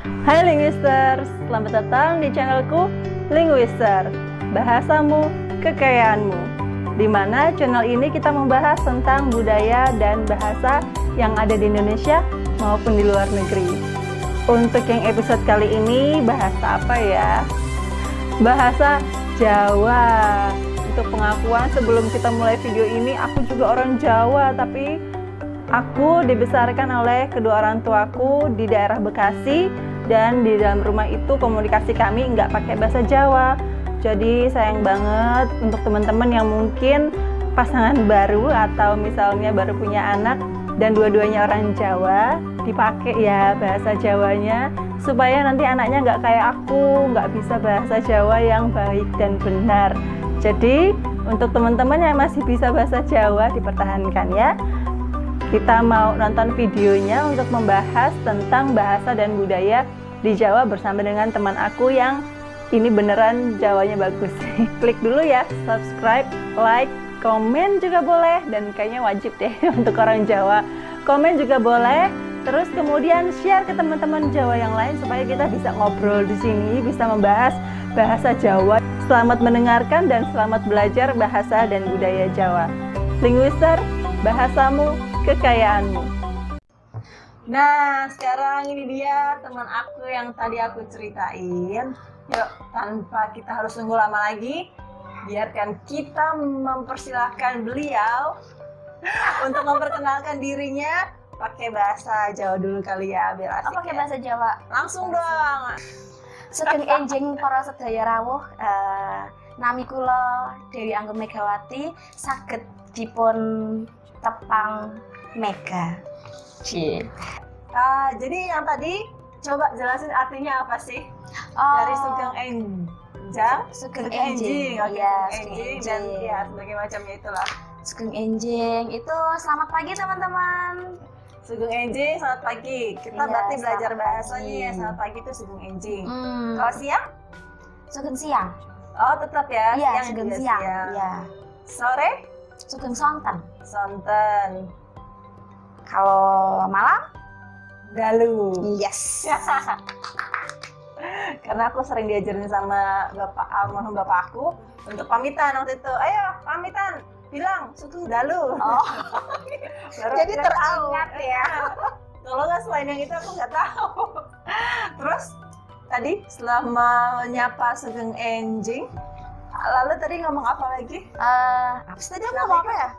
Hai Linguisters, selamat datang di channelku Linguister, bahasamu, kekayaanmu. Di mana channel ini kita membahas tentang budaya dan bahasa yang ada di Indonesia maupun di luar negeri. Untuk yang episode kali ini, bahasa apa ya? Bahasa Jawa. Untuk pengakuan, sebelum kita mulai video ini, aku juga orang Jawa, tapi aku dibesarkan oleh kedua orang tuaku di daerah Bekasi, dan di dalam rumah itu komunikasi kami nggak pakai bahasa Jawa. Jadi sayang banget untuk teman-teman yang mungkin pasangan baru atau misalnya baru punya anak dan dua-duanya orang Jawa, dipakai ya bahasa Jawanya supaya nanti anaknya nggak kayak aku, nggak bisa bahasa Jawa yang baik dan benar. Jadi untuk teman-teman yang masih bisa bahasa Jawa, dipertahankan ya. Kita mau nonton videonya untuk membahas tentang bahasa dan budaya di Jawa bersama dengan teman aku yang ini beneran Jawanya bagus. Klik dulu ya, subscribe, like, komen juga boleh, dan kayaknya wajib deh untuk orang Jawa. Komen juga boleh, terus kemudian share ke teman-teman Jawa yang lain supaya kita bisa ngobrol di sini, bisa membahas bahasa Jawa. Selamat mendengarkan dan selamat belajar bahasa dan budaya Jawa. Linguister, bahasamu, kekayaanmu. Nah, sekarang ini dia teman aku yang tadi aku ceritain. Yuk, tanpa kita harus tunggu lama lagi, biarkan kita mempersilahkan beliau untuk memperkenalkan dirinya pakai bahasa Jawa dulu kali ya, biar asik. Pakai bahasa Jawa. Langsung dong. Sugeng enjing para sedaya rawuh, nami kula Dewi Anggem Megawati saged dipun tepang Mega. Jadi yang tadi coba jelasin artinya apa sih? Dari Sugeng Enjang, Sugeng Enjing, oke, ya, Enjing dan ya sebagai macamnya itulah. Sugeng enjing itu selamat pagi teman-teman. Sugeng Enjing, selamat pagi. Kita Iya, berarti belajar selamat bahasanya pagi. ya, selamat pagi itu Sugeng Enjing. Hmm. Kalau siang? Sugeng siang. Oh tetap ya, Iya, siang sugeng juga siang. siang. Iya. Sore? Sugeng sonten. Sonten. Kalau malam? Dalu. Yes. Karena aku sering diajarin sama almarhum bapak aku untuk pamitan waktu itu. Ayo pamitan, bilang Sugeng Dalu. Oh. Jadi teringat ya. Kalau nggak selain yang itu aku nggak tahu. Terus tadi setelah menyapa Sugeng Enjing, lalu tadi ngomong apa lagi? Apa sih tadi aku ngomong apa ya?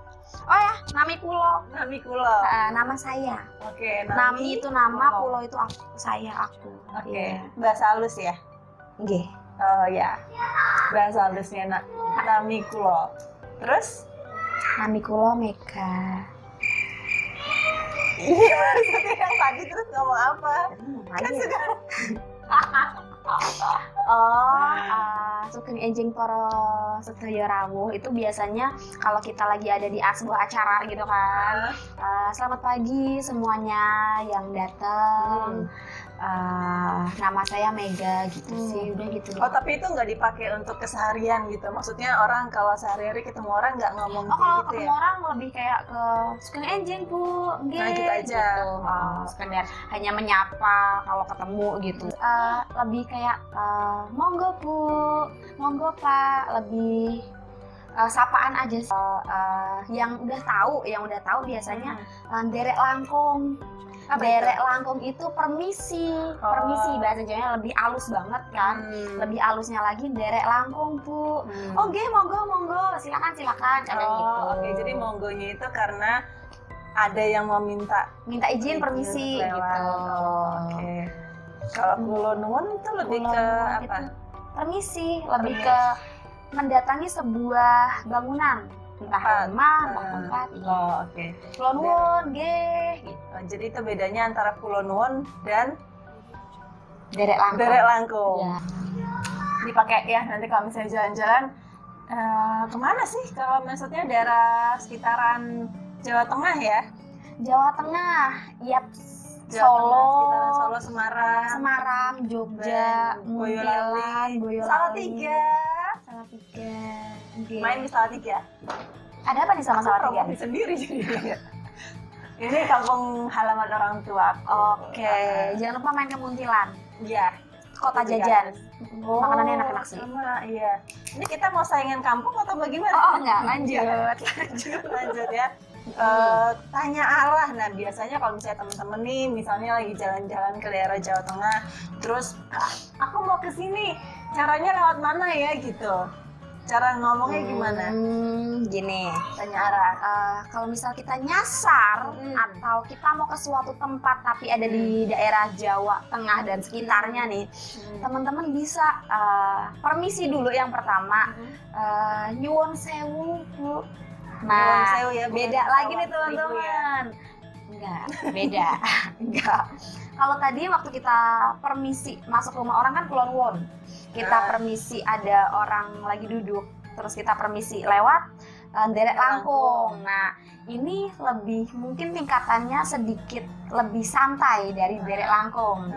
Oh ya, nami kulo. Nami kulo. Nama saya. Oke, Nami itu nama, kulo itu aku. Oke, Iya. bahasa halus ya? Nggih. Oh ya, bahasa halusnya Nami kulo. Terus? Nami kulo Mega. Iya, maksudnya yang tadi terus ngomong apa? Kan sudah. Sugeng enjing para sedaya rawuh itu biasanya kalau kita lagi ada di sebuah acara gitu kan. Selamat pagi semuanya yang datang. Nama saya Mega gitu sih, udah gitu. Oh, tapi itu nggak dipakai untuk keseharian gitu. Maksudnya orang kalau sehari-hari ketemu orang nggak ngomong Kalau gitu ketemu ya? orang lebih kayak ke Sugeng enjing Bu, nggih. Nah, gitu aja. Sekedar hanya menyapa kalau ketemu gitu. Lebih kayak monggo Bu, monggo Pak, lebih sapaan aja. Yang udah tahu biasanya derek langkung. Apa Derek itu? langkung itu permisi. Permisi bahasa Jawanya lebih halus banget kan. Lebih halusnya lagi derek langkung Bu. Oh nggih, monggo, silakan kadang gitu. Oke, jadi monggonya itu karena ada yang mau minta Izin permisi untuk lewat. gitu. Oke. Kalau kulo nuwun itu lebih Kulo ke nuwun apa? itu permisi, lebih ke mendatangi sebuah bangunan, entah rumah, entah tempat. Oh, oke. Kulo nuwun nggih gitu. Jadi itu bedanya antara kulo nuwun dan Derek langkung. derek langkung. Ya. Dipakai ya nanti kalau misalnya jalan-jalan kemana sih? Kalau maksudnya daerah sekitaran Jawa Tengah ya? Jawa Tengah, yap. Jawa Tengah, Solo, sekitaran Solo, Semarang, Jogja, Muntilan, Boyolali, Salatiga. Nggih. Main di Salatiga. Ada apa nih sama Salatiga? Promosi sendiri jadi. Ini kampung halaman orang tua. Oke, jangan lupa main ke Muntilan. Iya. Kota jajan. Makanannya enak-enak sih. Sama, iya. Ini kita mau saingan kampung atau bagaimana? Oh enggak, lanjut. Lanjut ya. Tanya arah. Nah, biasanya kalau misalnya teman-teman nih, misalnya lagi jalan-jalan ke daerah Jawa Tengah, terus aku mau ke sini, caranya lewat mana ya gitu. Cara ngomongnya gimana? Gini, Tanya arah. kalau misal kita nyasar atau kita mau ke suatu tempat tapi ada di daerah Jawa Tengah dan sekitarnya nih, teman-teman bisa permisi dulu yang pertama. Nyuwun sewu, Bu. Nyuwun sewu ya, beda bukan lagi nih ya. teman-teman. Enggak, beda. Enggak. Kalau tadi waktu kita permisi masuk rumah orang kan kulon won. Kita permisi ada orang lagi duduk, terus kita permisi lewat derek langkung. Nah, ini lebih mungkin tingkatannya sedikit lebih santai dari derek langkung.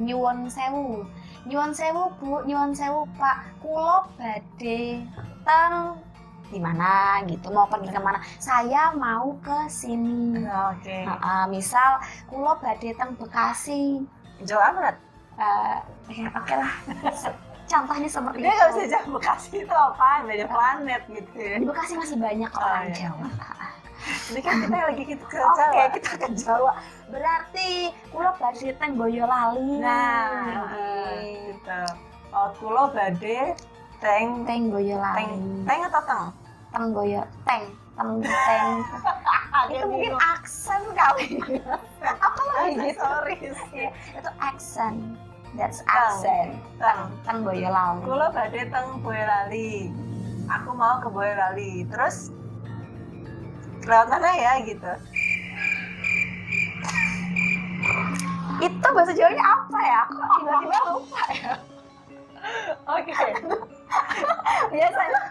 Nyuwun sewu. Nyuwun sewu, Bu, nyuwun sewu, Pak. Kulo badhe teng di mana gitu, mau pergi kemana? Saya mau ke sini. Oke. Misal kulo badhe teng Bekasi. Jauh amat. Ya oke lah. Contohnya seperti Dia itu. nggak bisa jauh Bekasi itu apa? Beda planet gitu ya. Di Bekasi masih banyak orang iya. Jawa. Ini kan kita lagi ke Oke, Jawa. kita ke Jawa. Berarti kulo badhe teng Boyolali. Nah, gitu. Oh, kulo badhe teng Boyolali. teng atau teng? Teng Boyo, teng. Itu mungkin aksen kali. Apa lagi? Sorry. Ya, itu aksen. That's accent. Teng Boyolali. Kulo badhe teng Boyolali. Aku mau ke Boyolali. Terus lewat mana ya gitu? Itu bahasa Jawanya apa ya? Aku tiba-tiba lupa ya. Oke. Biasanya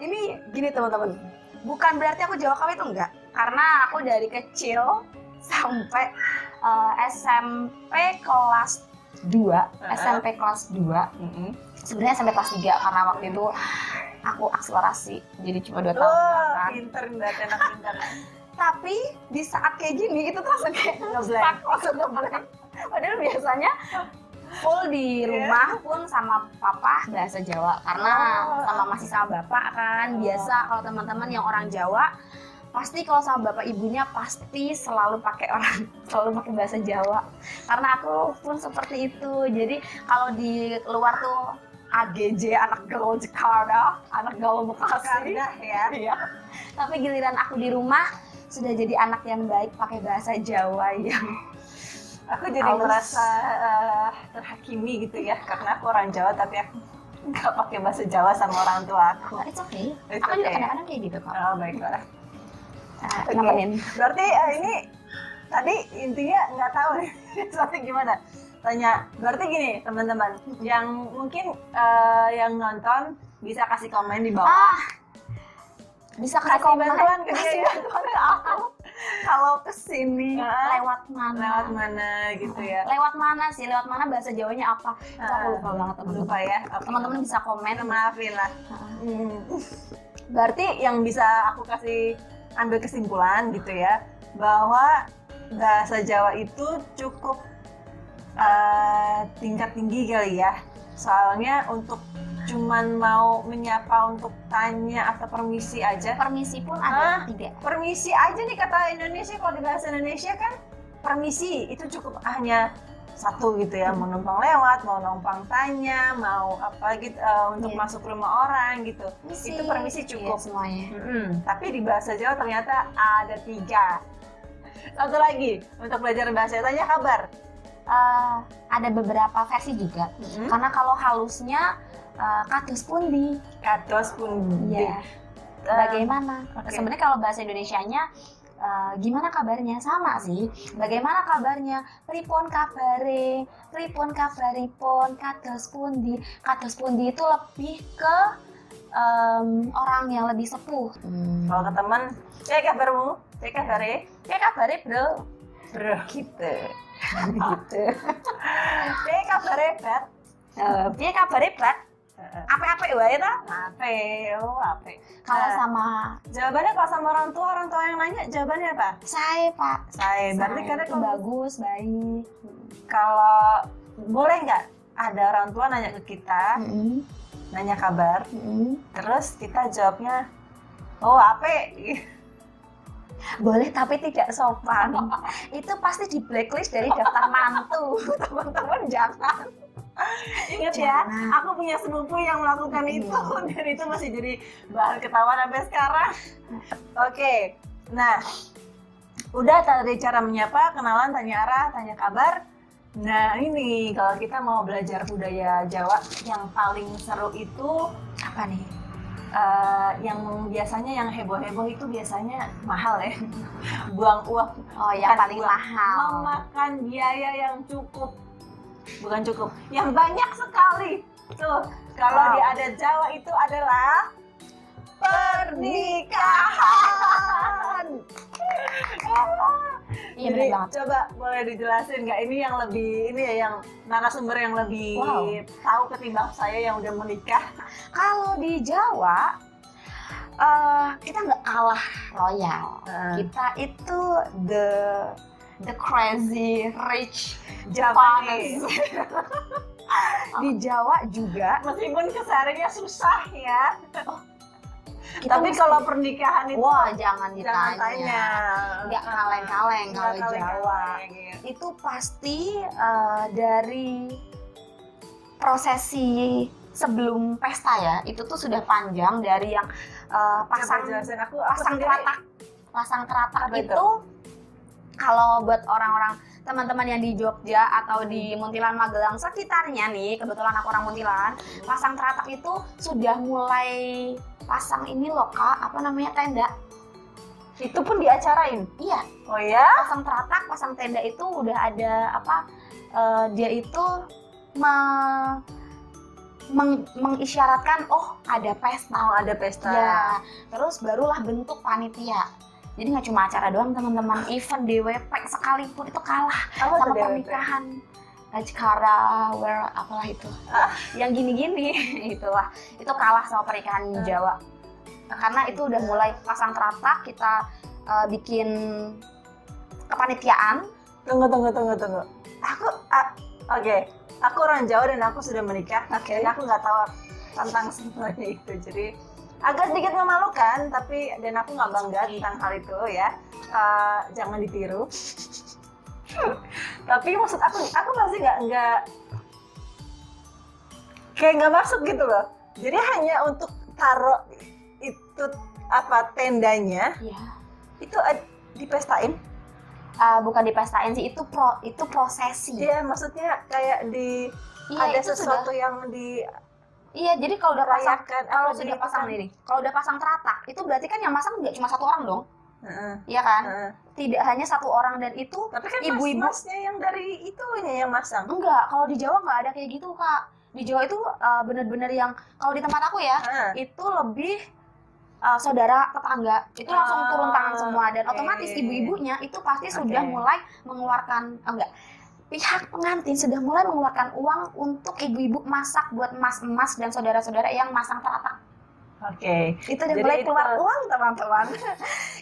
ini gini teman-teman. Bukan berarti aku Jawa kamu itu enggak. Karena aku dari kecil sampai SMP kelas 2, SMP kelas 2. Sebenarnya sampai kelas 3 karena waktu itu aku akselerasi. Jadi cuma 2 tahun kan. Pinter enggak enak pinter. Tapi di saat kayak gini itu tuh langsung kayak ngeblank. Padahal biasanya full di rumah pun sama papa bahasa Jawa karena masih sama bapak kan. Biasa kalau teman-teman yang orang Jawa pasti kalau sama bapak ibunya pasti selalu pakai bahasa Jawa. Karena aku pun seperti itu. Jadi kalau di luar tuh AGJ, anak gaul Jakarta, anak gaul Bekasi ya. Tapi giliran aku di rumah sudah jadi anak yang baik pakai bahasa Jawa yang aku jadi merasa terhakimi gitu ya, karena aku orang Jawa tapi aku nggak pakai bahasa Jawa sama orang tua aku. It's okay. Aku juga kadang-kadang kayak gitu kok. Oh baiklah. Nemenin. Berarti ini tadi intinya nggak tahu nih soalnya gimana. Tanya. Berarti gini teman-teman, yang mungkin yang nonton bisa kasih komen di bawah. Bisa kasih komen bantuan ke aku. Kalau kesini lewat mana? Lewat mana gitu ya? Lewat mana sih? Lewat mana bahasa Jawanya apa? Itu aku lupa banget teman-teman. Lupa ya. Teman-teman bisa komen. Maafin lah. Berarti yang bisa aku kasih ambil kesimpulan gitu ya, bahwa bahasa Jawa itu cukup tingkat tinggi kali ya. Soalnya untuk cuman mau menyapa untuk tanya atau permisi aja. Permisi pun ada tidak? Permisi aja nih kata Indonesia, kalau di bahasa Indonesia kan permisi itu cukup hanya satu gitu ya, mau numpang lewat, mau numpang tanya, mau apa gitu untuk masuk rumah orang gitu. Itu permisi cukup semuanya. Tapi di bahasa Jawa ternyata ada 3. Satu lagi untuk belajar bahasa, tanya kabar. Ada beberapa versi juga. Karena kalau halusnya kados pundi. Ya. Bagaimana? Sebenarnya kalau bahasa Indonesianya gimana kabarnya sama sih. Bagaimana kabarnya? Pripun kabare? Pripun kabaripun? Kados pundi? Kados pundi itu lebih ke orang yang lebih sepuh. Kalau ke teman, ya kabarmu? Ya kabare? Ya kabare, Bro. Gitu. Gitu. Ya kabare, Bet. Ya kabare, Bet. Ape-ape wae ta? Ape. Kalau Nah, sama jawabannya kalau sama orang tua yang nanya jawabannya apa? saya, Pak. Saya. Berarti Saya karena itu bagus, baik. kalau boleh nggak ada orang tua nanya ke kita, nanya kabar, terus kita jawabnya, oh ape. Boleh tapi tidak sopan. Itu pasti di blacklist dari daftar mantu. Teman-teman jangan. Ingat ya, aku punya sepupu yang melakukan itu dan itu masih jadi bahan ketawa sampai sekarang. Oke, nah udah tadi cara menyapa, kenalan, tanya arah, tanya kabar. Nah ini kalau kita mau belajar budaya Jawa yang paling seru itu Apa nih? yang biasanya yang heboh-heboh itu biasanya mahal ya. Buang uang. Oh, yang Bukan paling buang, mahal. memakan biaya yang bukan cukup, yang banyak sekali. Tuh, kalau di adat Jawa itu adalah pernikahan. Iya, Jadi bener banget. coba boleh dijelasin nggak, ini yang lebih ini ya, yang narasumber yang lebih tahu ketimbang saya yang udah menikah. Kalau di Jawa, kita nggak kalah royal. Kita itu the crazy rich Japanese. Di Jawa juga. Meskipun kesehariannya susah ya. Kita Tapi mesti- kalau pernikahan itu Wah, jangan jangan ditanya. tanya. Nggak kaleng-kaleng Nggak kalau Jawa. kaleng-kaleng, gitu. Itu pasti dari prosesi sebelum pesta ya. Itu tuh sudah panjang dari yang pasang Coba jelasin, aku pasang sendiri. teratak. Pasang teratak Apa itu itu? kalau buat orang-orang teman-teman yang di Jogja atau di Muntilan Magelang sekitarnya nih, kebetulan aku orang Muntilan, pasang teratak itu sudah mulai pasang ini loh Kak, apa namanya, tenda. Itu pun diacarain. Iya, Oh ya? pasang teratak, pasang tenda itu udah ada apa? Dia itu mengisyaratkan oh ada pesta. Mau ada pesta. Ya, terus barulah bentuk panitia. Jadi nggak cuma acara doang teman-teman, event DWP sekalipun itu kalah Apa sama tuh DWP? pernikahan. Ajkara, apalah itu, yang gini-gini itulah, itu kalah sama pernikahan Jawa. Karena itu udah mulai pasang teratak, kita bikin kepanitiaan. Tunggu. Oke. Aku orang Jawa dan aku sudah menikah. Oke. Dan aku nggak tahu tentang semuanya itu. Jadi agak sedikit memalukan, tapi dan aku nggak bangga tentang hal itu ya. Jangan ditiru. Tapi maksud aku masih nggak kayak nggak masuk gitu loh. Jadi hanya untuk taruh itu apa tendanya Ya. itu dipestain. Bukan dipestain sih, itu prosesi. Iya, maksudnya kayak Iya, ada itu sesuatu yang Iya, jadi kalau udah pasang, dirayakan. kalau apa sudah di- pasang nih, kalau udah pasang teratak, itu berarti kan yang masang nggak cuma satu orang dong, Heeh, iya kan? heeh. Tidak hanya satu orang, dan itu Tapi kan ibu-ibu masnya yang dari itunya yang masang. enggak. Kalau di Jawa nggak ada kayak gitu Kak. Di Jawa itu bener-bener yang kalau di tempat aku ya, Heeh. itu lebih saudara tetangga itu langsung turun tangan semua, dan oke. otomatis ibu-ibunya itu pasti Oke. sudah mulai mengeluarkan pihak pengantin sudah mulai mengeluarkan uang untuk ibu-ibu masak buat emas-emas dan saudara-saudara yang masang teratak. Oke. Itu udah Jadi mulai itu- keluar uang teman-teman.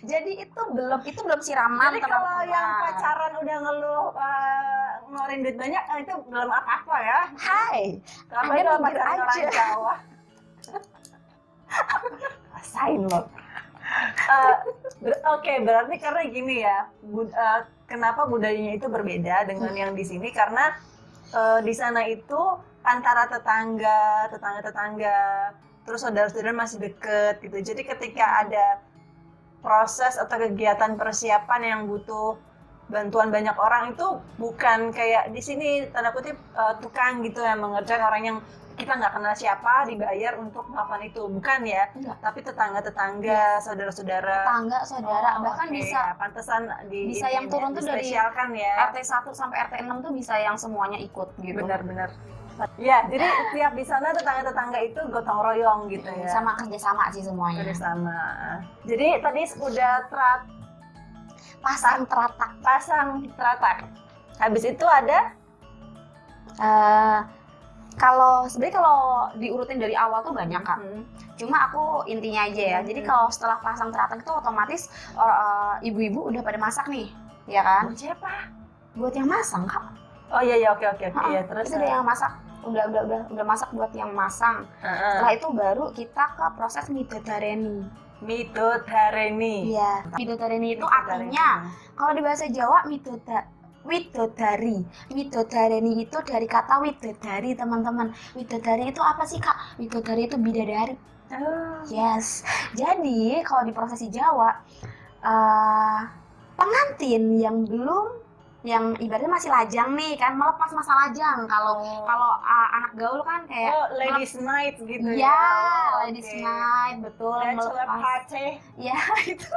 Jadi itu belum siraman Jadi kalau teman-teman. yang pacaran udah ngeluh ngeluarin duit banyak, itu belum apa-apa ya. Hai, Karena Anda itu minggir pacaran orang aja. Jawa. rasain loh. Oke, berarti karena gini ya, kenapa budayanya itu berbeda dengan yang di sini, karena di sana itu antara tetangga, terus saudara-saudara masih deket gitu. Jadi ketika ada proses atau kegiatan persiapan yang butuh bantuan banyak orang, itu bukan kayak di sini tanda kutip tukang gitu yang mengerjakan, orang yang kita nggak kenal siapa dibayar untuk melakukan itu, bukan ya? Enggak. Tapi tetangga, saudara-saudara. Tetangga, saudara, Oh, bahkan oke, bisa ya, pantesan bisa yang turun tuh dari dispesialkan ya. RT 1 sampai RT 6 tuh bisa yang semuanya ikut gitu. Benar-benar. Ya, jadi tiap di sana tetangga-tetangga itu gotong royong gitu ya. Sama kerjasama sih semuanya. Kerjasama. Jadi tadi udah Pasang teratak. pasang teratak. Habis itu ada Eh, Kalau sebenarnya kalau diurutin dari awal tuh banyak Kak. Cuma aku intinya aja ya. Jadi kalau setelah pasang teratak itu otomatis ibu-ibu udah pada masak nih, ya kan? Buat siapa? Buat yang masang Kak. Oh iya oke. Iya, terus itu udah yang masak. Udah masak buat yang masang. Setelah itu baru kita ke proses midodareni. Midodareni. Iya. Midodareni itu artinya kalau di bahasa Jawa widodari. Midodareni itu dari kata widodari, teman-teman. Widodari itu apa sih Kak? Widodari itu bidadari. Yes. Jadi kalau di prosesi Jawa, pengantin yang belum, yang ibaratnya masih lajang nih kan, melepas masa lajang. Kalau anak gaul kan kayak ladies night gitu ya. Ladies night, betul, melepas. Ya itu.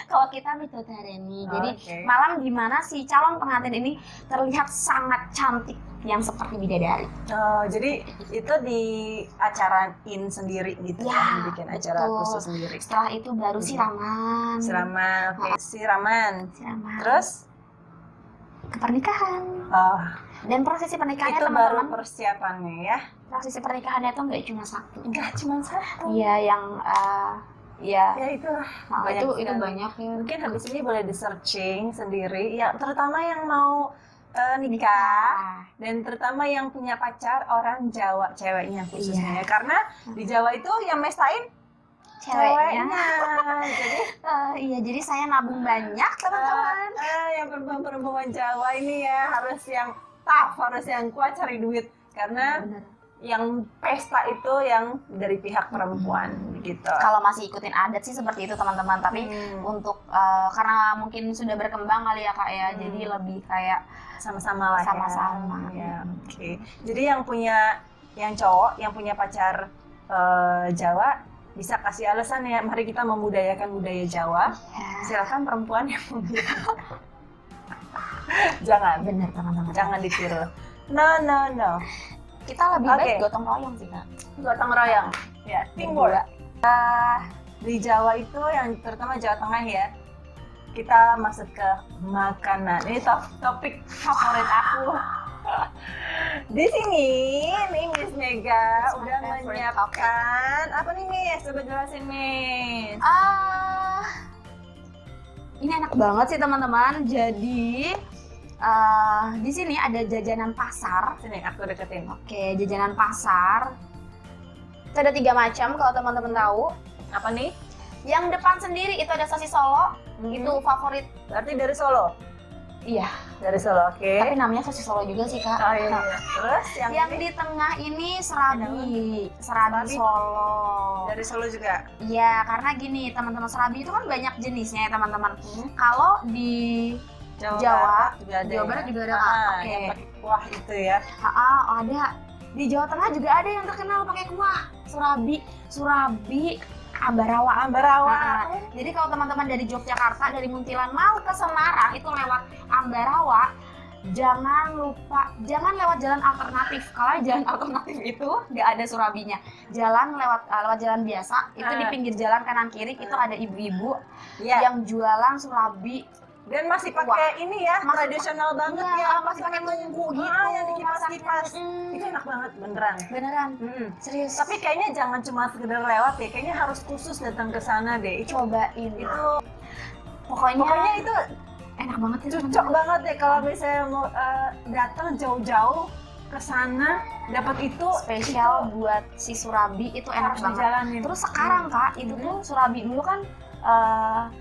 Kalau kita midodareni. Jadi malam di mana si calon pengantin ini terlihat sangat cantik yang seperti bidadari. Oh, jadi itu di acarain sendiri gitu ya, bikin acara khusus sendiri. Setelah itu baru siraman. Siraman. Terus ke pernikahan. Dan prosesi pernikahannya itu teman-teman, baru persiapannya ya. Prosesi pernikahannya tuh nggak cuma satu. Iya, yang ya itulah. Itu banyak ya. Mungkin habis ini boleh di searching sendiri ya, terutama yang mau nikah dan terutama yang punya pacar orang Jawa, ceweknya khususnya. Karena di Jawa itu yang mestain ceweknya. Jadi saya nabung banyak teman-teman. Yang perempuan Jawa ini ya harus yang tough, harus yang kuat cari duit karena yang pesta itu yang dari pihak perempuan gitu. Kalau masih ikutin adat sih seperti itu teman-teman, tapi untuk karena mungkin sudah berkembang kali ya Kak ya, jadi lebih kayak sama-sama lah ya. Oke. Jadi yang cowok yang punya pacar Jawa bisa kasih alasan ya, mari kita membudayakan budaya Jawa. Silakan perempuan yang punya. Jangan. Benar teman-teman. Jangan ditiru. No. Kita lebih baik gotong royong sih Kak. Gotong royong. Ya, teamwork. Di Jawa itu yang terutama Jawa Tengah ya. Kita masuk ke makanan. Ini topik favorit aku. Di sini nih Miss Mega udah menyiapkan apa nih Miss? Coba jelasin Miss. Ini enak banget sih teman-teman. Jadi di sini ada jajanan pasar. Sini aku deketin. Oke, jajanan pasar. Itu ada 3 macam kalau teman-teman tahu. Apa nih? Yang depan sendiri itu ada sosis Solo. Itu favorit. Berarti dari Solo? Iya, dari Solo. Oke. Tapi namanya sosis Solo juga sih Kak. Oh iya. Terus yang di tengah ini serabi Solo. Dari Solo juga? Iya, karena gini teman-teman, serabi itu kan banyak jenisnya ya teman-teman. Kalau di Jawa Barat juga ada Kak. Oke. Kuah itu ya? Ada. Di Jawa Tengah juga ada yang terkenal pakai kuah. Surabi Ambarawa. Jadi kalau teman-teman dari Yogyakarta, dari Muntilan mau ke Semarang itu lewat Ambarawa, jangan lewat jalan alternatif. Kalau jalan alternatif itu nggak ada surabinya. Lewat jalan biasa, itu di pinggir jalan kanan kiri itu ada ibu-ibu yang jualan surabi. Dan masih pakai ini ya, tradisional banget ya, masih pakai tungku gitu, yang dikipas-kipas. Itu enak banget, beneran. Serius. Tapi kayaknya jangan cuma sekedar lewat ya, kayaknya harus khusus datang ke sana deh. Cobain. Itu pokoknya itu enak banget ya. Cocok banget ya kalau misalnya mau datang jauh-jauh ke sana, dapat itu spesial buat si surabi itu enak banget. Dijalanin. Terus sekarang Kak, itu tuh surabi dulu kan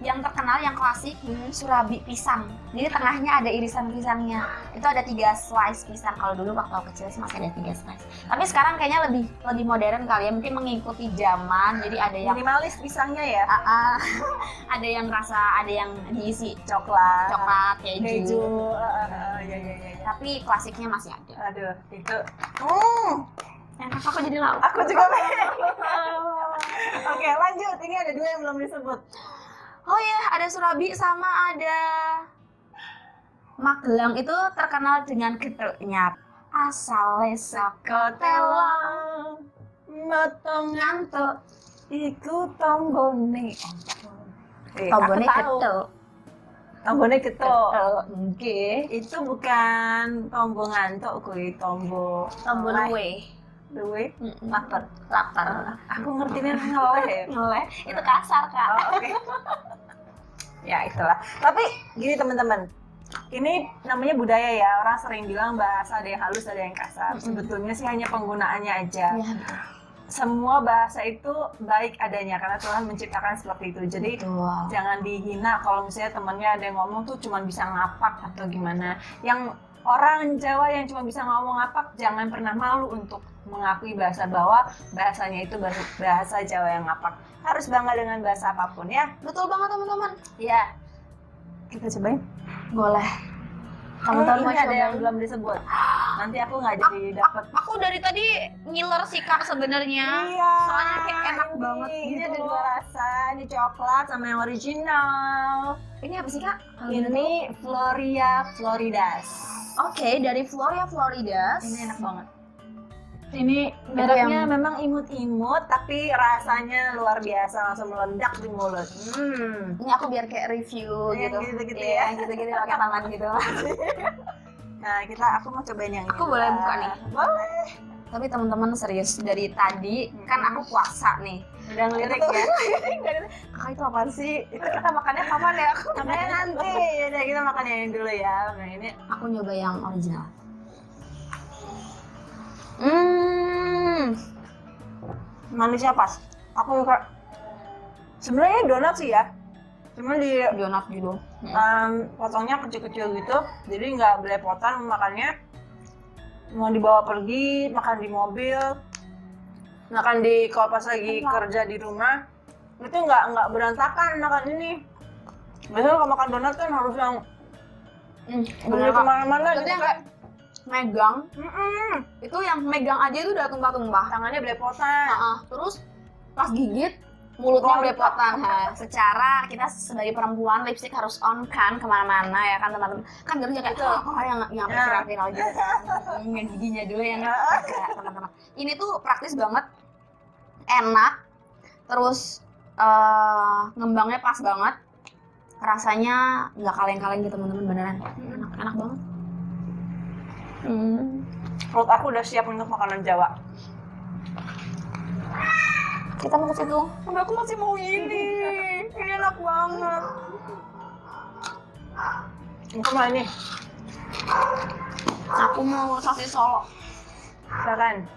yang terkenal, yang klasik, surabi pisang. Jadi tengahnya ada irisan pisangnya. Itu ada 3 slice pisang. Kalau dulu waktu aku kecil sih masih ada 3 slice. Tapi sekarang kayaknya lebih modern kali ya. Mungkin mengikuti zaman. Jadi ada yang minimalis pisangnya ya. Ada yang ada yang diisi coklat, keju. Ya. Tapi klasiknya masih ada. Aduh, itu. Enak, aku jadi lapar. Aku juga pengen. Oke, lanjut. Ini ada 2 yang belum disebut. Oh ya, ada surabi sama ada Magelang. Itu terkenal dengan getuknya. Asale saka telang, metong ngantuk, iku tonggone. Tonggone getuk. Tombone ketok. Oke. Itu bukan tombo ngantuk kuwi, tombo Luwe. luwe lapar. Aku ngertinya ngeleh. Ngeleh. Itu kasar, Kak. Oh, oke. Ya itulah. Tapi gini teman-teman, ini namanya budaya ya. Orang sering bilang bahasa ada yang halus, ada yang kasar. Sebetulnya sih hanya penggunaannya aja. Iya, betul. Semua bahasa itu baik adanya karena Tuhan menciptakan seperti itu. Jadi jangan dihina kalau misalnya temannya ada yang ngomong tuh cuma bisa ngapak atau gimana. Yang orang Jawa yang cuma bisa ngomong ngapak, jangan pernah malu untuk mengakui bahwa bahasanya itu bahasa Jawa yang ngapak. Harus bangga dengan bahasa apapun ya. Betul banget teman-teman. Ya. Kita cobain. Boleh. Teman-teman mau ini ada yang cobain? belum disebut. Nanti aku nggak jadi dapet. Aku dari tadi ngiler sih Kak sebenarnya. Iya. Soalnya kayak enak banget Ini gitu ada loh. dua rasa, ini coklat sama yang original. Ini apa sih Kak? Ini Floria Floridas. Oke, dari Floria Floridas. Ini enak banget. Ini Itu mereknya yang- memang imut-imut, tapi rasanya luar biasa, langsung meledak di mulut. Ini aku biar kayak review Yang gitu. gitu-gitu Iya, ya. gitu-gitu pakai tangan gitu. Nah, aku mau cobain yang ini. Aku boleh buka nih? Boleh. Tapi teman-teman serius, dari tadi kan aku puasa nih. Udah ngelirik Itu tuh- ya. Kakak itu apaan sih? Itu kita makannya kapan ya? Makanya nanti, udah kita makan yang ini dulu ya. Nah, ini Aku nyoba yang original. manisnya pas. Aku suka. Sebenarnya donat sih ya. Cuma di Donat gitu. potongnya kecil-kecil gitu, jadi nggak belepotan makannya. Mau dibawa pergi, makan di mobil, makan di kalau pas lagi kerja di rumah, itu nggak berantakan makan ini. Biasanya kalau makan donat kan harus yang beli kemana-mana Itu gitu yang kan. kayak megang, Mm-mm. itu yang megang aja itu udah tumpah-tumpah. Tangannya belepotan. Terus pas gigit mulutnya Oh, belepotan. Nah, secara kita sebagai perempuan lipstick harus on kan kemana-mana ya kan teman-teman. Kan harusnya kayak yang Ya. viral gitu kan. Yang giginya dulu yang enggak teman-teman. Ini tuh praktis banget, enak, terus ngembangnya pas banget, rasanya nggak kaleng-kaleng gitu teman-teman, beneran enak banget. Perut aku udah siap untuk makanan Jawa. Kita mau ke situ. Tapi aku masih mau ini enak banget. Aku mau ini, Aku mau sosis Solo. silakan.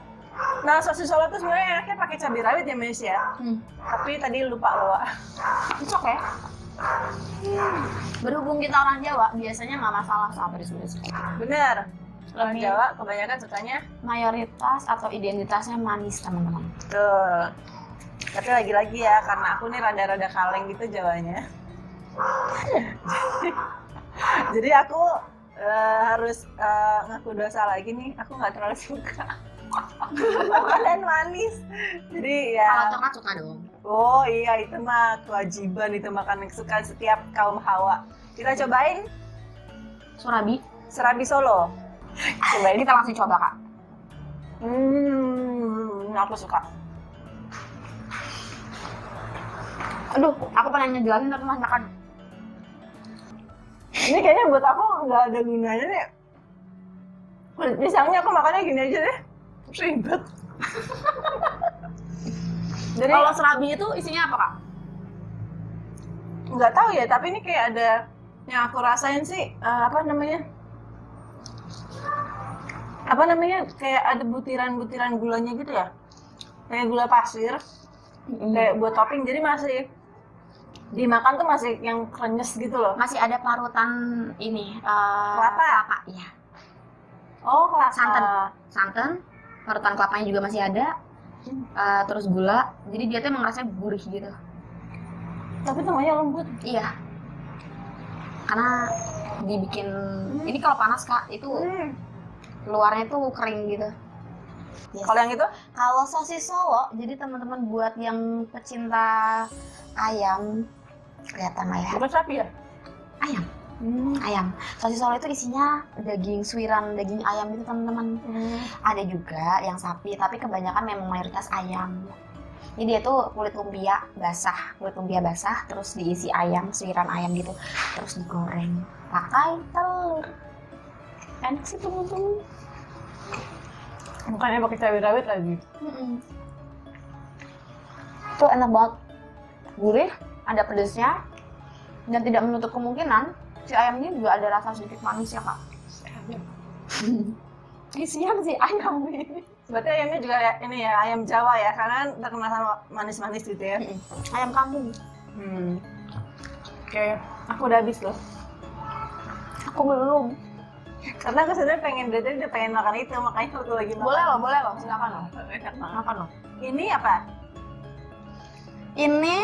Nah, sosis Solo tuh sebenarnya enaknya pakai cabai rawit ya, Miss ya. Tapi tadi lupa bawa. Cocok ya. Berhubung kita orang Jawa, biasanya nggak masalah sama pedes-pedes. Bener. Orang Lebih- Jawa kebanyakan sukanya Mayoritas atau identitasnya manis teman-teman. tuh. Tapi lagi-lagi ya, karena aku nih rada-rada kaleng gitu Jawanya. Jadi aku harus ngaku dosa lagi nih. Aku nggak terlalu suka makanan manis. Jadi ya. Kalau coklat suka dong. Oh iya, itu mah kewajiban, itu makan kesukaan setiap kaum Hawa. Kita cobain Surabi. serabi Solo. Cobain. Kita langsung coba Kak. Aku suka. Aduh, aku pengen ngejelasin tapi Mas makan. Ini kayaknya buat aku nggak ada gunanya nih. Misalnya aku makannya gini aja deh. Ribet. Jadi Kalau serabi itu isinya apa Kak? nggak tahu ya, tapi ini kayak ada yang aku rasain sih, apa namanya? Kayak ada butiran-butiran gulanya gitu ya. Kayak gula pasir, kayak buat topping, jadi masih dimakan tuh masih yang krenyes gitu loh. Masih ada parutan ini. Kelapa? Iya. Oh, kelapa. Santan. Parutan kelapanya juga masih ada. Terus gula. Jadi dia tuh emang rasanya gurih gitu. Tapi tengahnya lembut. Iya. Karena dibikin ini kalau panas Kak, itu luarnya tuh kering gitu. Yes. Kalau yang itu? Kalau sosis Solo, jadi teman-teman buat yang pecinta ayam, kelihatan lah ya. Bukan sapi ya? Ayam. Ayam. Sosis Solo itu isinya daging suiran, daging ayam gitu teman-teman. Ada juga yang sapi, tapi kebanyakan memang mayoritas ayam. Jadi dia tuh kulit lumpia basah, terus diisi ayam, suiran ayam gitu, terus digoreng pakai telur. Enak sih teman-teman. Bukannya pakai cabai-cabai lagi. Itu enak banget, gurih, ada pedasnya, dan tidak menutup kemungkinan si ayam ini juga ada rasa sedikit manis ya kak. Isian si ayam ini. Berarti ayamnya juga ini ya, ayam Jawa ya, karena terkenal sama manis-manis gitu ya. Ayam kampung. Oke, aku udah habis loh. Aku belum. Karena aku sebenarnya udah pengen makan itu, makanya aku lagi makan. Boleh loh, silakan loh. Enak banget. Makan loh. Ini apa? Ini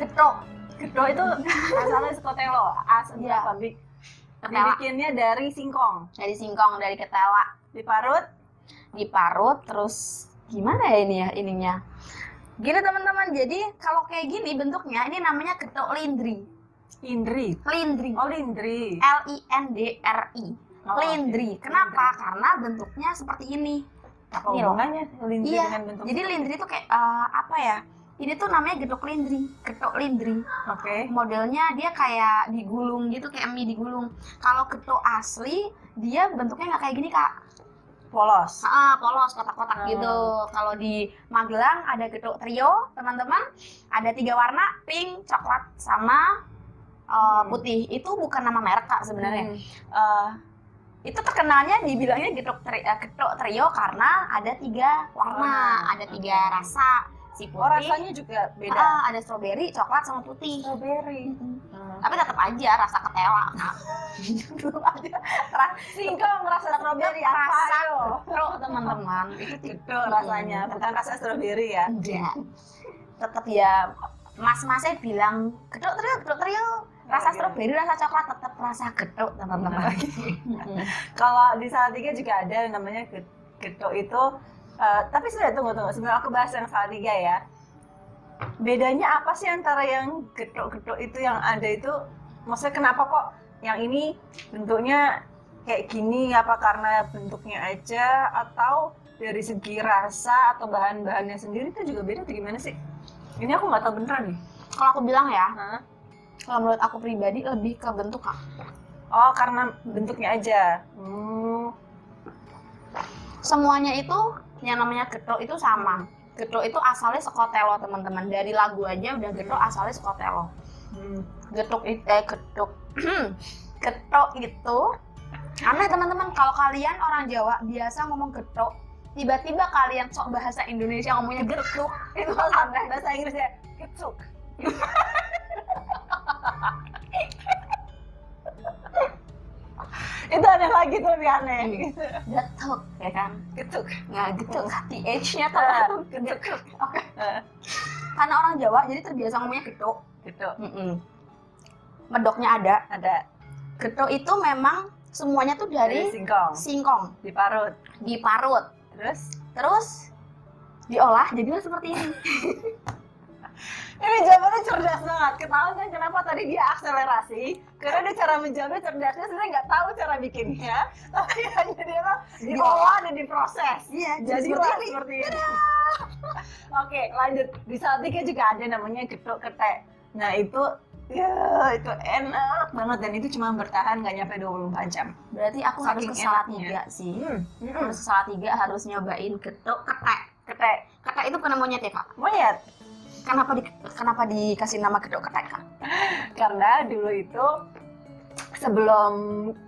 getuk. Getuk itu asalnya skotelo, asli Iya. pabrik. Ketela. Dibikinnya dari singkong, Dari singkong, dari ketela. diparut, Terus gimana ya ini ya ininya? Gini teman-teman, jadi kalau kayak gini bentuknya ini namanya getuk lindri. lindri. Lindri. Oh, lindri. Lindri. Oh, Lindri. oke. Kenapa? Karena bentuknya seperti ini. Apa Ini loh. hubungannya lindri Iya. dengan bentuk? Jadi lindri itu kayak apa ya? Ini tuh namanya getuk lindri. Getuk lindri. Oke. Modelnya dia kayak digulung gitu, kayak mie digulung. Kalau getuk asli, dia bentuknya nggak kayak gini kak. Polos. Polos, kotak-kotak gitu. Kalau di Magelang ada getuk trio, teman-teman. Ada 3 warna, pink, coklat, sama putih. Itu bukan nama merek kak sebenarnya. Itu terkenalnya dibilangnya getuk trio karena ada 3 warna, ada 3 rasa. Si putih, Oh, rasanya juga beda. ada stroberi, coklat, sama putih. Strawberry. Tapi tetap aja rasa ketela. Belum ada Singkong rasa strawberry apa rasa yo? getuk teman-teman. Itu Getuk rasanya, bukan rasa strawberry ya. tidak. Tetap ya mas-masnya bilang getuk trio. Rasa stroberi, rasa coklat, tetap rasa getuk teman-teman. Kalau di Salatiga juga ada yang namanya getuk itu. Tapi sudah tunggu. Sebelum aku bahas yang Salatiga ya. Bedanya apa sih antara yang getuk-getuk itu yang ada itu? Maksudnya kenapa kok yang ini bentuknya kayak gini? Apa karena bentuknya aja atau dari segi rasa atau bahan-bahannya sendiri itu juga beda atau gimana sih? Ini aku nggak tahu beneran nih. Kalau aku bilang ya, Hah? kalau menurut aku pribadi lebih ke bentuk kak. Oh, karena bentuknya aja. Semuanya itu yang namanya getuk itu sama. Getuk itu asalnya sekotelo teman-teman. Dari lagu aja udah getuk asalnya sekotelo. Getuk getuk itu aneh teman-teman. Kalau kalian orang Jawa biasa ngomong getuk, tiba-tiba kalian sok bahasa Indonesia ngomongnya getuk, itu aneh. Bahasa Inggrisnya getuk. Itu aneh lagi tuh, lebih aneh. Getuk ya kan? Getuk. Nggak getuk, TH-nya tuh getuk. Oke. Karena orang Jawa jadi terbiasa ngomongnya getuk. Getuk. Medoknya ada. Getuk itu memang semuanya tuh dari singkong. Diparut. Terus diolah jadilah seperti ini. Ini jawabannya cerdas banget. Ketahuan kan kenapa tadi dia akselerasi? Karena dia cara menjawabnya cerdasnya sebenarnya nggak tahu cara bikinnya, tapi hanya dia mah diolah dan diproses. Iya, Jadi seperti ini. Oke, lanjut. Di Salatiga juga ada namanya getuk ketek. Nah itu enak banget dan itu cuma bertahan nggak nyampe 24 jam. Berarti aku harus Saking ke Salatiga enaknya. sih. Harus Harus ke Salatiga, harus nyobain getuk ketek. Ketek itu bukan monyet ya kak? monyet. Kenapa dikasih nama getuk ketek kak? Karena dulu itu sebelum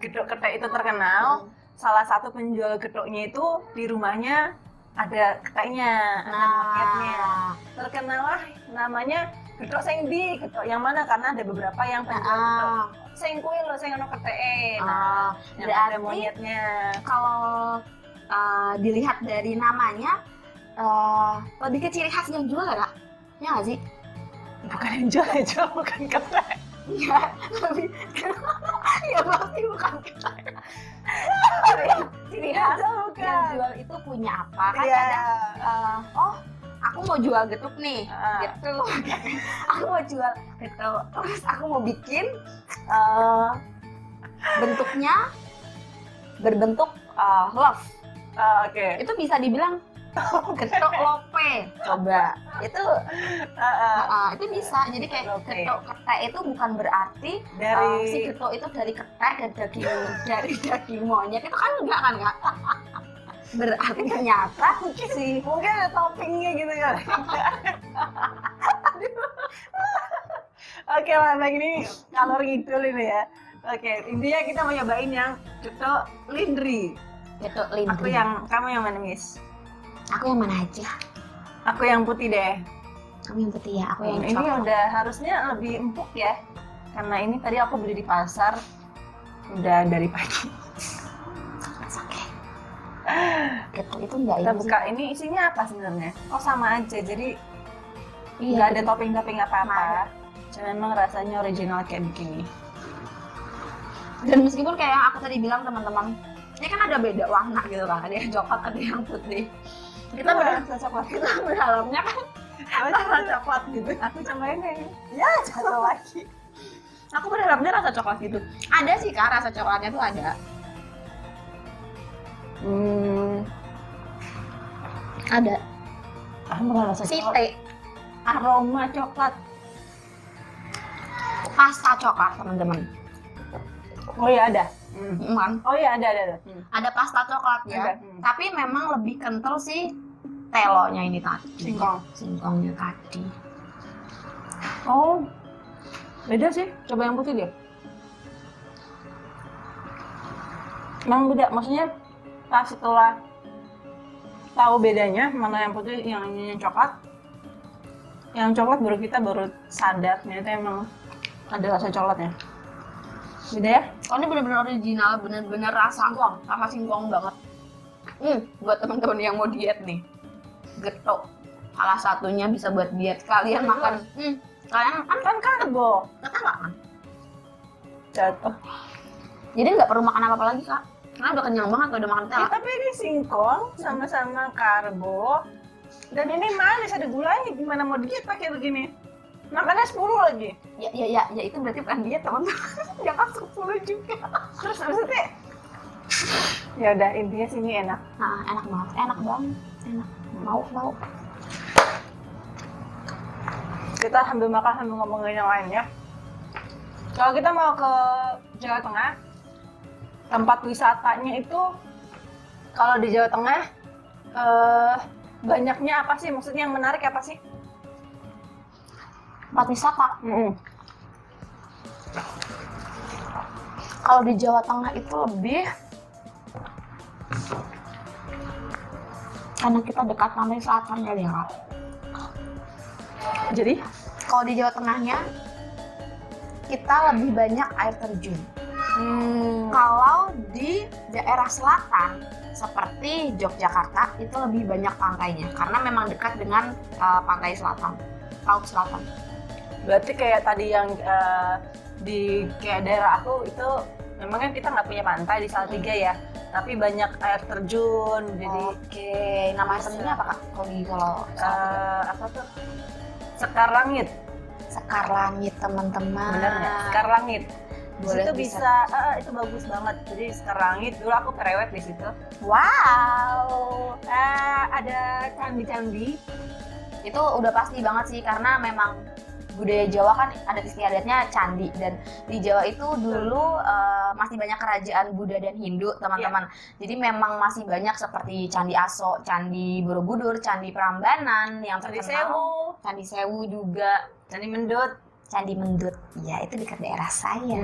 getuk ketek itu terkenal, salah satu penjual getuknya itu di rumahnya ada keteknya, ada monyetnya. Terkenal lah namanya getuk sengdi, getuk yang mana karena ada beberapa yang penjual getuk sengkui lo, seng ono keteke. Nah, yang ada berarti monyetnya. kalau dilihat dari namanya lebih ke ciri khas yang jual ya kak? Ya nggak sih? Bukan yang jual bukan ketek. Iya, lebih ya pasti bukan ketek. Ciri khas Yang bukan. jual itu punya apa? Kan Iya. kadang, aku mau jual getuk nih, gitu. Aku mau jual getuk, terus aku mau bikin bentuknya berbentuk love. Oke. Itu bisa dibilang Getuk lope, coba. Itu itu bisa. Jadi kayak Lope. getuk ketek itu bukan berarti Dari si getuk itu dari ketek dan dari daging monyet, itu kan enggak kan Kak? Berarti ternyata mungkin ada toppingnya gitu kan. Oke lah, ini kalor ngidul ini ya. Oke, intinya kita mau nyobain yang getuk lindri. getuk lindri. Kamu yang mana, Miss? Aku yang mana aja? Aku yang putih deh. Kamu yang putih ya, aku yang Ini coklat. udah harusnya lebih empuk ya. Karena ini tadi aku beli di pasar. Udah dari pagi. Oke. Getuk itu enggak Kita ini buka, sih. ini isinya apa sebenarnya? Oh, sama aja. Jadi Iya, nggak ada gitu. topping-topping apa-apa. Cuma memang rasanya original kayak begini. Dan meskipun kayak yang aku tadi bilang teman-teman, ini kan ada beda warna gitu kan, ada yang coklat, ada yang putih. Kita rasa coklat. kita berharapnya kan Rasa coklat gitu. Aku cobain ini. Ya, satu lagi. aku berharapnya rasa coklat gitu. Ada sih Kak, rasa coklatnya tuh ada. Ada. Bukan rasa Si coklat. teh, Aroma coklat. pasta coklat teman-teman. Oh iya ada. Kan? Oh iya ada. Ada pasta coklat ya. Ada. Tapi memang lebih kental sih telonya ini tadi. Singkong. Singkongnya tadi. Oh, beda sih. Coba yang putih deh. Emang beda, maksudnya pas setelah tahu bedanya mana yang putih, yang ini yang coklat. Yang coklat baru sadar ternyata emang ada rasa coklatnya. Beda ya? Oh, ini benar-benar original, benar-benar rasa singkong banget. Buat teman-teman yang mau diet nih, getuk salah satunya bisa buat diet. Kalian makan, kalian Kan karbo. kata nggak kan? Jatuh. Jadi nggak perlu makan apa-apa lagi Kak, karena udah kenyang banget kalau udah makan Ya, tela. tapi ini singkong sama-sama karbo. Dan ini manis, ada gulanya. Gimana mau diet pakai begini? Makannya 10 lagi. Ya, itu berarti bukan diet teman-teman. Jangan 10 juga. Terus maksudnya ya udah, intinya sini enak. Nah, enak banget, enak. Mau. Kita sambil makan sambil ngomongin yang lain ya. Kalau kita mau ke Jawa Tengah, tempat wisatanya itu kalau di Jawa Tengah banyaknya apa sih? Maksudnya yang menarik apa sih? Tempat wisata. Kalau di Jawa Tengah itu lebih karena kita dekat pantai selatan kali ya Kak. Jadi Kalau di Jawa Tengahnya kita lebih banyak air terjun. Kalau di daerah selatan seperti Yogyakarta itu lebih banyak pantainya karena memang dekat dengan pantai selatan, laut selatan. berarti kayak tadi yang di kayak daerah aku itu memang kan kita nggak punya pantai di Salatiga ya, tapi banyak air terjun. Jadi Oke, nama air terjunnya apa Kak? Kalau apa tuh? Sekar Langit. Sekar Langit teman-teman. Bener nggak? Sekar Langit. Di Boleh situ bisa, itu bagus banget. Jadi Sekar Langit, dulu aku prewed di situ. Wow. Ada candi-candi. Itu udah pasti banget sih karena memang budaya Jawa kan adat istiadatnya candi, dan di Jawa itu dulu masih banyak kerajaan Buddha dan Hindu teman-teman. Jadi memang masih banyak seperti Candi Aso, Candi Borobudur, Candi Prambanan yang Candi terkenal. Sewu, Candi Sewu juga, Candi Mendut. Candi Mendut. Ya, itu dekat daerah saya.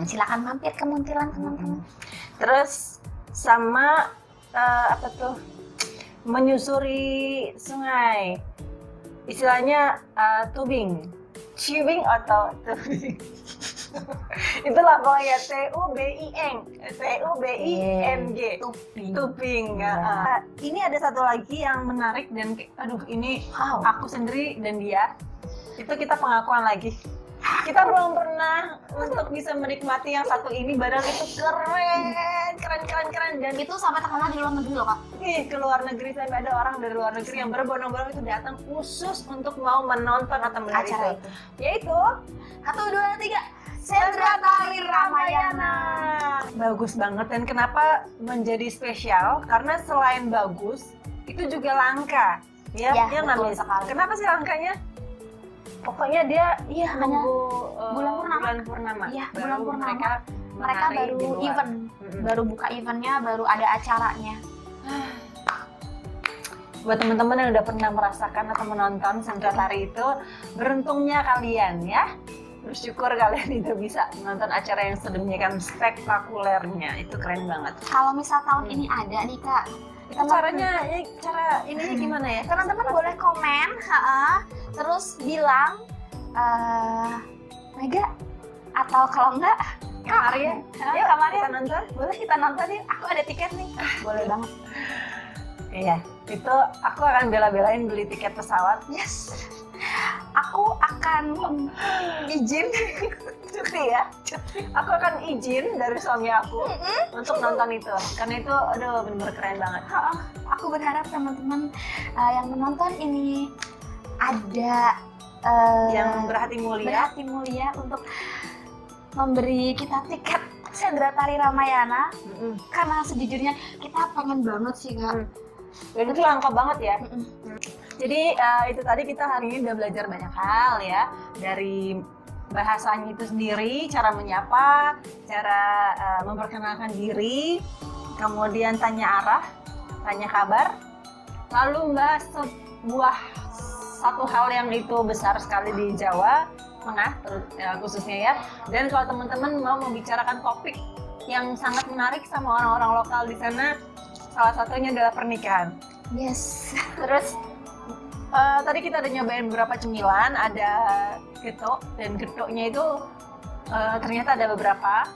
Silakan mampir ke Muntilan teman-teman. Terus sama apa tuh? Menyusuri sungai. Istilahnya tubing. Tubing atau tubing. Itulah pokoknya TUBING. Tubing. Tubing. Ya. Ini ada satu lagi yang menarik dan aduh, ini Wow. aku sendiri dan dia itu kita pengakuan lagi. Kita belum pernah untuk bisa menikmati yang satu ini, padahal itu keren dan Itu sampai terkenal di luar negeri loh Kak. ke luar negeri, sampai ada orang dari luar negeri yang berbondong-bondong itu datang khusus untuk mau menonton atau melihat Acara itu. Yaitu 1, 2, 3. Sentra Tari Ramayana. Bagus banget, dan kenapa menjadi spesial? Karena selain bagus, itu juga langka. Ya, Ya, nggak betul Miss? sekali. Kenapa sih langkanya? Pokoknya dia Iya, hanya nunggu bulan purnama. bulan purnama. Iya, Baru bulan purnama. Mereka Mereka menari baru di luar. event, baru buka eventnya, baru ada acaranya. Buat teman-teman yang udah pernah merasakan atau menonton sendera tari itu, beruntungnya kalian ya. Bersyukur kalian itu bisa menonton acara yang sedemikian spektakulernya. Itu keren banget. Kalau misal tahun ini ada nih Kak, Itu cara ininya gimana ya? teman-teman boleh komen, terus bilang Mega, atau kalau enggak Kak Maria, yuk Kak Maria, kita nonton. boleh kita nonton yuk, aku ada tiket nih. Boleh banget. Iya, itu aku akan bela-belain beli tiket pesawat. Yes, aku akan izin Cuti ya, aku akan izin dari suami aku untuk nonton itu, karena itu aduh bener-bener keren banget. Aku berharap teman-teman yang menonton ini ada Yang berhati mulia untuk memberi kita tiket Sendera Tari Ramayana, karena sejujurnya kita pengen banget sih Kak. Dan itu langka banget ya. Jadi itu tadi kita hari ini udah belajar banyak hal ya, dari bahasanya itu sendiri, cara menyapa, cara memperkenalkan diri, kemudian tanya arah, tanya kabar, lalu membahas satu hal yang itu besar sekali di Jawa Tengah khususnya ya. Dan kalau teman-teman mau membicarakan topik yang sangat menarik sama orang-orang lokal di sana, salah satunya adalah pernikahan. Yes. Terus tadi kita udah nyobain beberapa cemilan, ada getuk, dan getuknya itu ternyata ada beberapa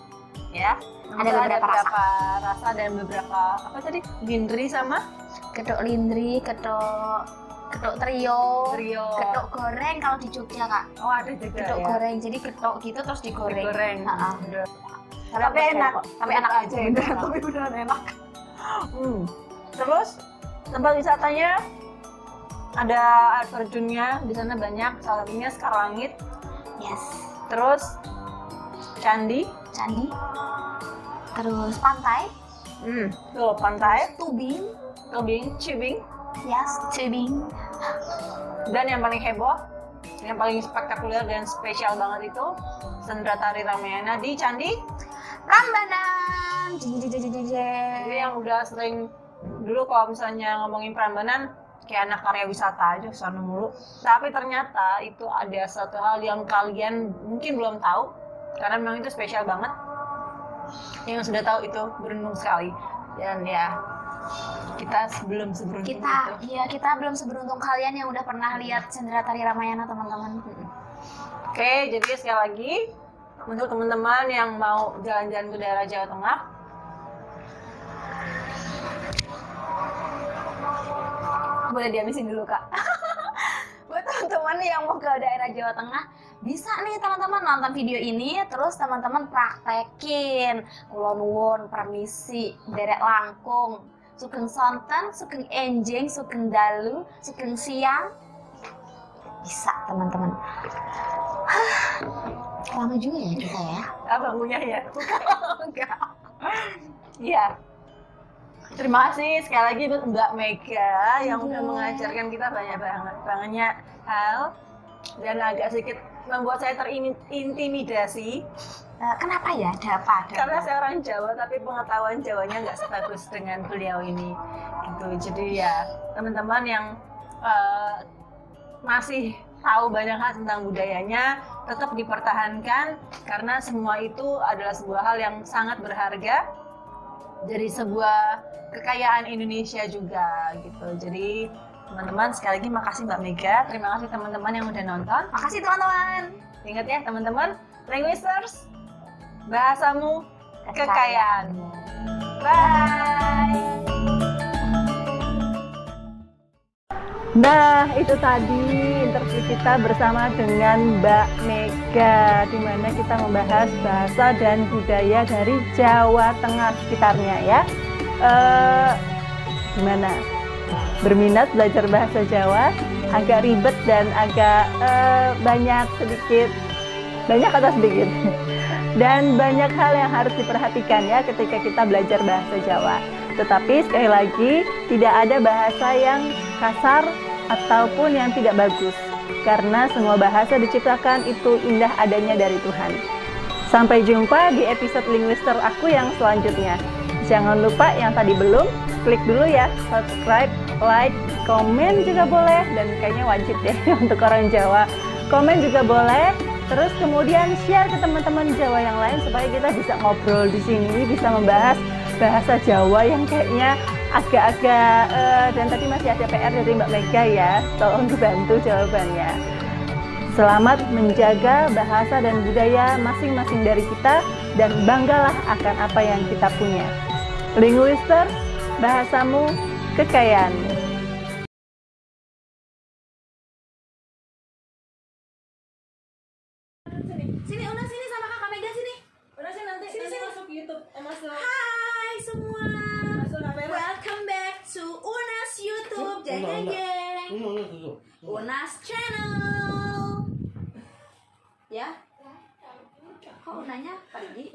ya. Ada beberapa rasa dan beberapa apa tadi? Lindri sama Getuk lindri, getuk trio, getuk goreng kalau di Jogja Kak. Oh ada juga Getuk ya. goreng, jadi getuk gitu terus digoreng. Bener. Tapi enak, tapi enak aja itu. Tapi beneran enak. Terus tempat wisatanya ada air terjunnya di sana banyak, salah satunya Sekar Langit. Yes. Terus candi, Terus pantai, tuh pantai, tubing, Cibing, yes, tubing. dan yang paling heboh, yang paling spektakuler dan spesial banget itu Sendera Tari Ramayana di Candi Prambanan. Jadi yang udah sering dulu kalau misalnya ngomongin Prambanan kayak anak karya wisata aja sana mulu. Tapi ternyata itu ada satu hal yang kalian mungkin belum tahu karena memang itu spesial banget. Yang sudah tahu itu beruntung sekali. Dan ya kita belum seberuntung itu. Kita belum seberuntung kalian yang udah pernah lihat Sendera Tari Ramayana teman-teman. Oke, jadi sekali lagi untuk teman-teman yang mau jalan-jalan ke daerah Jawa Tengah, boleh dihabisin dulu Kak. Buat teman-teman yang mau ke daerah Jawa Tengah, bisa nih teman-teman nonton video ini, terus teman-teman praktekin. Kula nuwun permisi, derek langkung, sugeng sonten, sugeng enjing, sugeng dalu, sugeng siang. Bisa teman-teman. Lama juga ya kita ya. Bangunnya ya? Enggak. Iya. Terima kasih sekali lagi buat Mbak Mega yang udah mengajarkan kita banyak hal dan agak sedikit membuat saya terintimidasi. Kenapa ya? Ada apa? Karena saya orang Jawa tapi pengetahuan Jawanya nggak sebagus dengan beliau ini. Gitu. Jadi ya teman-teman yang masih tahu banyak hal tentang budayanya tetap dipertahankan karena semua itu adalah sebuah hal yang sangat berharga. Jadi sebuah kekayaan Indonesia juga gitu. Jadi teman-teman sekali lagi makasih Mbak Mega, terima kasih teman-teman yang udah nonton. Makasih teman-teman. Ingat ya teman-teman, Linguisters, bahasamu kekayaanmu. Bye. Nah, itu tadi interview kita bersama dengan Mbak Mega, di mana kita membahas bahasa dan budaya dari Jawa Tengah sekitarnya ya. Gimana? Berminat belajar bahasa Jawa? Agak ribet dan agak banyak atau sedikit. Dan banyak hal yang harus diperhatikan ya ketika kita belajar bahasa Jawa. Tetapi sekali lagi, tidak ada bahasa yang kasar ataupun yang tidak bagus. Karena semua bahasa diciptakan itu indah adanya dari Tuhan. Sampai jumpa di episode Linguister aku yang selanjutnya. Jangan lupa yang tadi belum, klik dulu ya, subscribe, like, komen juga boleh. Dan kayaknya wajib deh untuk orang Jawa. Komen juga boleh. Terus kemudian share ke teman-teman Jawa yang lain supaya kita bisa ngobrol di sini, bisa membahas bahasa Jawa yang kayaknya agak-agak dan tadi masih ada PR dari Mbak Mega ya, tolong dibantu jawabannya. Selamat menjaga bahasa dan budaya masing-masing dari kita dan banggalah akan apa yang kita punya. Linguister, bahasamu, kekayaanmu. Sini, Una sini sama Kakak Mega sini. Udah sih nanti masuk YouTube, masuk. Hai semua. Welcome back to Unas YouTube. Jeng jeng jeng. Unas channel. Ya. Kok Unanya pergi?